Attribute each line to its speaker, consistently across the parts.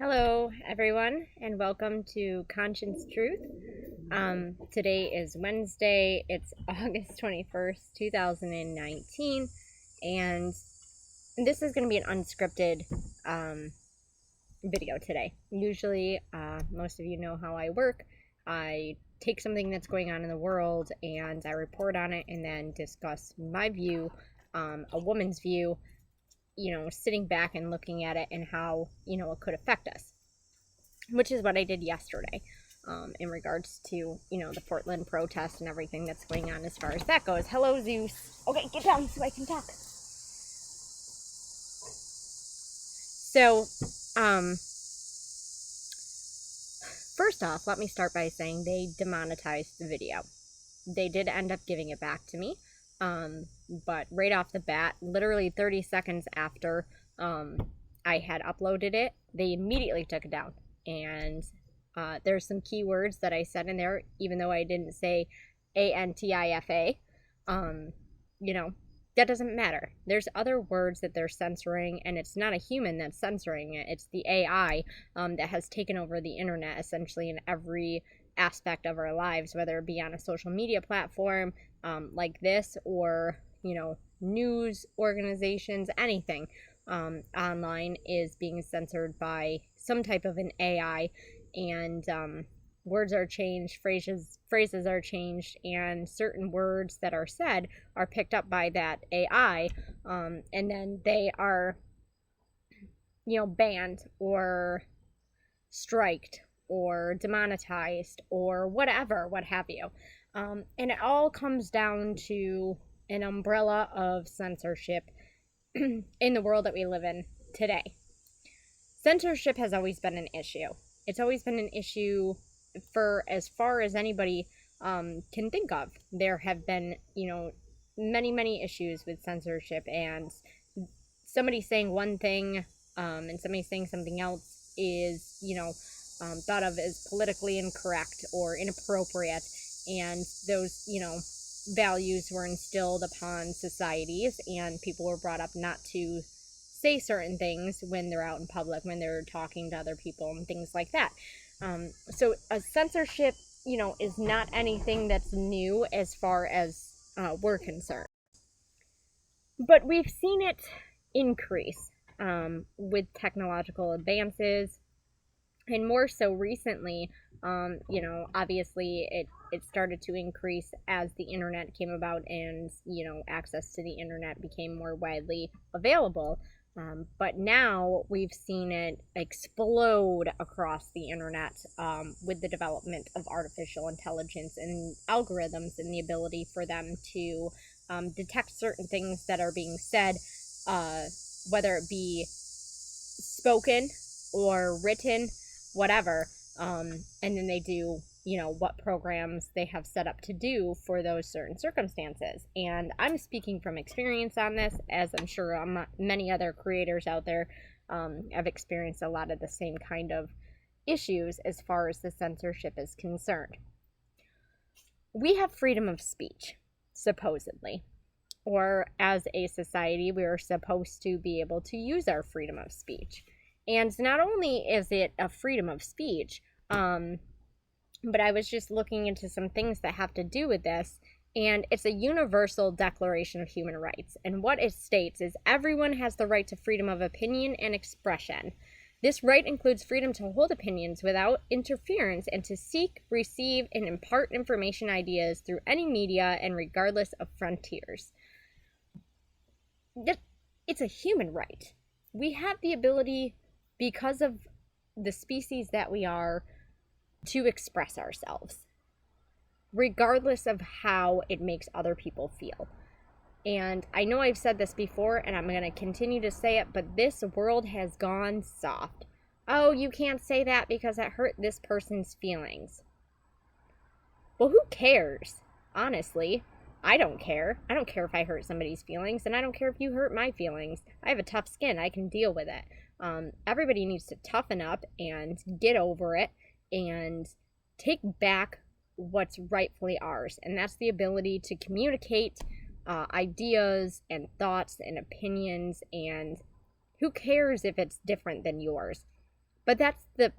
Speaker 1: Hello, everyone, and welcome to Conscience Truth. Today is Wednesday. It's August 21st, 2019, and this is going to be an unscripted video today. Usually, most of you know how I work. I take something that's going on in the world and I report on it and then discuss my view, a woman's view, sitting back and looking at it and how, it could affect us, which is what I did yesterday in regards to, the Portland protest and everything that's going on as far as that goes. Hello, Zeus. Okay, get down so I can talk. So, first off, let me start by saying they demonetized the video. They did end up giving it back to me. But right off the bat, literally 30 seconds after I had uploaded it, they immediately took it down. And there's some keywords that I said in there, even though I didn't say ANTIFA. That doesn't matter. There's other words that they're censoring, and it's not a human that's censoring it. It's the AI that has taken over the internet essentially in every aspect of our lives, whether it be on a social media platform like this or, news organizations, anything online is being censored by some type of an AI, and words are changed, phrases are changed, and certain words that are said are picked up by that AI, and then they are, banned or striked or demonetized or whatever, what have you. And it all comes down to an umbrella of censorship in the world that we live in today. Censorship has always been an issue. It's always been an issue for as far as anybody can think of. There have been, many, many issues with censorship, and somebody saying one thing and somebody saying something else is, thought of as politically incorrect or inappropriate, and those, values were instilled upon societies, and people were brought up not to say certain things when they're out in public, when they're talking to other people and things like that. So a censorship, is not anything that's new as far as we're concerned. But we've seen it increase with technological advances, and more so recently, obviously it started to increase as the internet came about and, access to the internet became more widely available. But now we've seen it explode across the internet with the development of artificial intelligence and algorithms and the ability for them to detect certain things that are being said, whether it be spoken or written, whatever, and then they do, what programs they have set up to do for those certain circumstances. And I'm speaking from experience on this, as I'm sure many other creators out there have experienced a lot of the same kind of issues as far as the censorship is concerned. We have freedom of speech, supposedly, or as a society, we are supposed to be able to use our freedom of speech. And not only is it a freedom of speech, but I was just looking into some things that have to do with this, and it's a universal declaration of human rights. And what it states is everyone has the right to freedom of opinion and expression. This right includes freedom to hold opinions without interference and to seek, receive, and impart information, ideas through any media and regardless of frontiers. It's a human right. We have the ability, because of the species that we are, to express ourselves, regardless of how it makes other people feel. And I know I've said this before, and I'm going to continue to say it, but this world has gone soft. Oh, you can't say that because it hurt this person's feelings. Well, who cares? Honestly, I don't care. I don't care if I hurt somebody's feelings, and I don't care if you hurt my feelings. I have a tough skin. I can deal with it. Everybody needs to toughen up and get over it and take back what's rightfully ours. And that's the ability to communicate ideas and thoughts and opinions, and who cares if it's different than yours? But that's the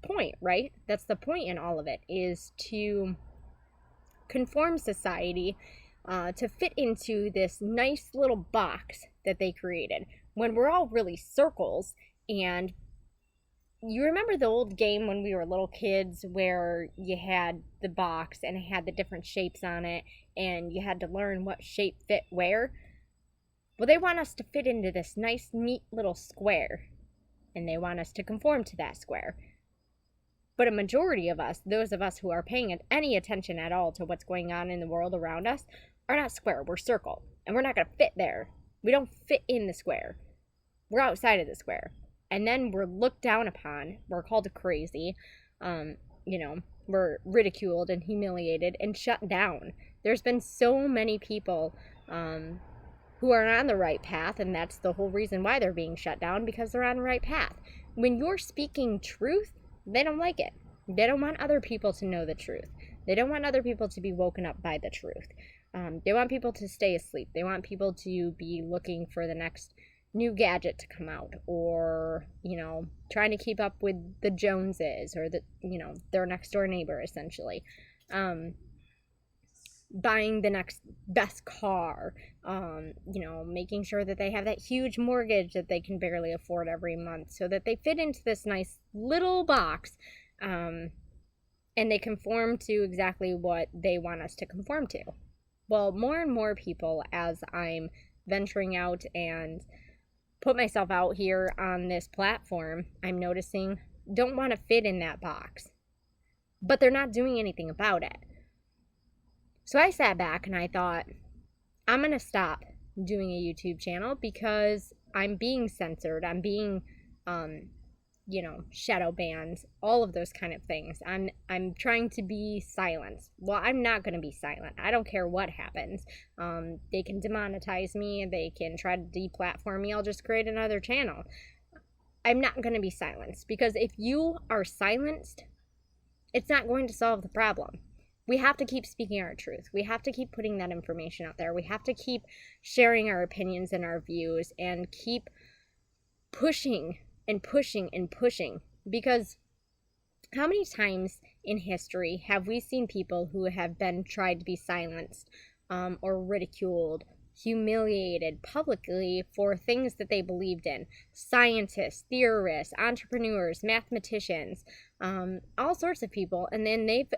Speaker 1: point, right? That's the point in all of it, is to conform society to fit into this nice little box that they created when we're all really circles. And you remember the old game when we were little kids where you had the box and it had the different shapes on it and you had to learn what shape fit where? Well, they want us to fit into this nice, neat little square, and they want us to conform to that square. But a majority of us, those of us who are paying any attention at all to what's going on in the world around us, are not square. We're circle, and we're not going to fit there. We don't fit in the square. We're outside of the square. And then we're looked down upon. We're called crazy. We're ridiculed and humiliated and shut down. There's been so many people who are on the right path, and that's the whole reason why they're being shut down, because they're on the right path. When you're speaking truth, they don't like it. They don't want other people to know the truth. They don't want other people to be woken up by the truth. They want people to stay asleep. They want people to be looking for the next new gadget to come out, or, trying to keep up with the Joneses, or their next door neighbor, essentially. Buying the next best car, making sure that they have that huge mortgage that they can barely afford every month so that they fit into this nice little box, and they conform to exactly what they want us to conform to. Well, more and more people, as I'm venturing out and put myself out here on this platform, I'm noticing don't want to fit in that box, but they're not doing anything about it. So I sat back and I thought, I'm going to stop doing a YouTube channel because I'm being censored. I'm being, shadow banned, all of those kind of things. I'm trying to be silenced. Well, I'm not going to be silent. I don't care what happens. They can demonetize me. They can try to deplatform me. I'll just create another channel. I'm not going to be silenced, because if you are silenced, it's not going to solve the problem. We have to keep speaking our truth. We have to keep putting that information out there. We have to keep sharing our opinions and our views and keep pushing and pushing and pushing. Because how many times in history have we seen people who have been tried to be silenced or ridiculed, humiliated publicly for things that they believed in? Scientists, theorists, entrepreneurs, mathematicians, all sorts of people. And then they've,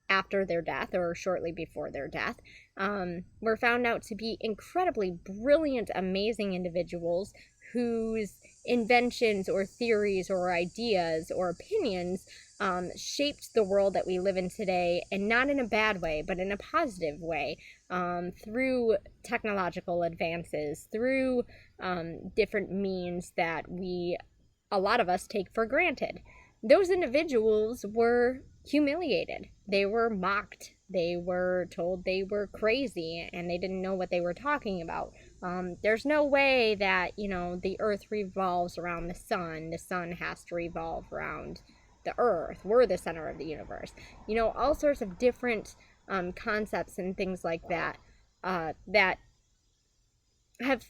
Speaker 1: after their death or shortly before their death, were found out to be incredibly brilliant, amazing individuals whose inventions or theories or ideas or opinions shaped the world that we live in today, and not in a bad way, but in a positive way, through technological advances, through different means that a lot of us take for granted. Those individuals were humiliated. They were mocked. They were told they were crazy and they didn't know what they were talking about. There's no way that, the earth revolves around the sun. The sun has to revolve around the earth. We're the center of the universe. All sorts of different concepts and things like that that have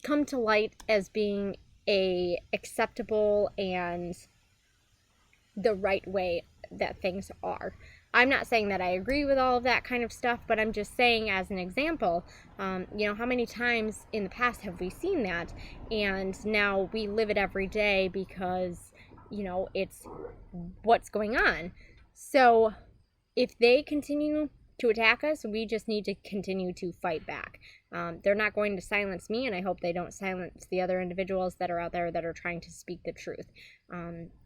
Speaker 1: come to light as being a acceptable and the right way that things are. I'm not saying that I agree with all of that kind of stuff, but I'm just saying, as an example, how many times in the past have we seen that, and now we live it every day because, it's what's going on. So if they continue to attack us, we just need to continue to fight back. They're not going to silence me, and I hope they don't silence the other individuals that are out there that are trying to speak the truth.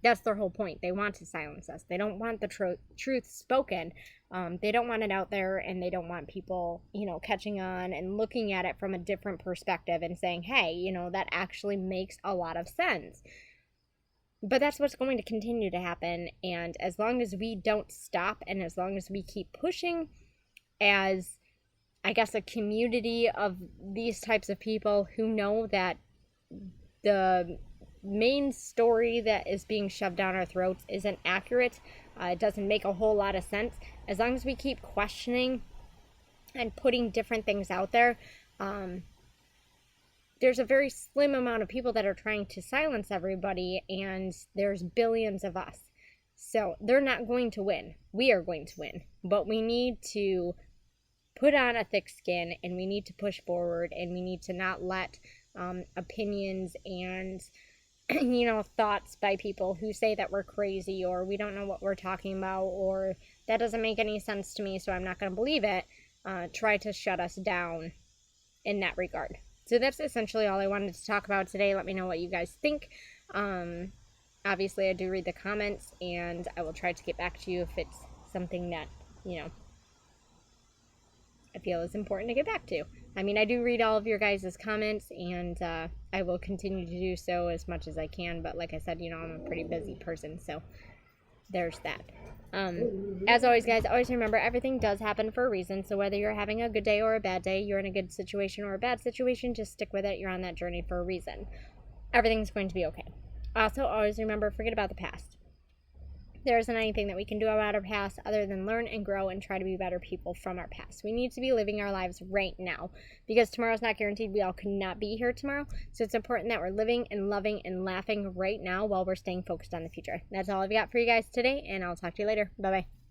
Speaker 1: That's their whole point. They want to silence us. They don't want the truth spoken. They don't want it out there, and they don't want people, catching on and looking at it from a different perspective and saying, hey, that actually makes a lot of sense. But that's what's going to continue to happen, and as long as we don't stop, and as long as we keep pushing as, I guess, a community of these types of people who know that the main story that is being shoved down our throats isn't accurate, it doesn't make a whole lot of sense, as long as we keep questioning and putting different things out there, there's a very slim amount of people that are trying to silence everybody, and there's billions of us. So they're not going to win. We are going to win. But we need to put on a thick skin, and we need to push forward, and we need to not let opinions and thoughts by people who say that we're crazy, or we don't know what we're talking about, or that doesn't make any sense to me, so I'm not going to believe it, try to shut us down in that regard. So that's essentially all I wanted to talk about today. Let me know what you guys think. Obviously, I do read the comments, and I will try to get back to you if it's something that, I feel is important to get back to. I mean, I do read all of your guys' comments, and I will continue to do so as much as I can. But like I said, I'm a pretty busy person, so there's that. As always, guys, always remember, everything does happen for a reason. So whether you're having a good day or a bad day, you're in a good situation or a bad situation, just stick with it. You're on that journey for a reason. Everything's going to be okay. Also, always remember, forget about the past. There isn't anything that we can do about our past other than learn and grow and try to be better people from our past. We need to be living our lives right now, because tomorrow's not guaranteed. We all could not be here tomorrow. So it's important that we're living and loving and laughing right now while we're staying focused on the future. That's all I've got for you guys today, and I'll talk to you later. Bye-bye.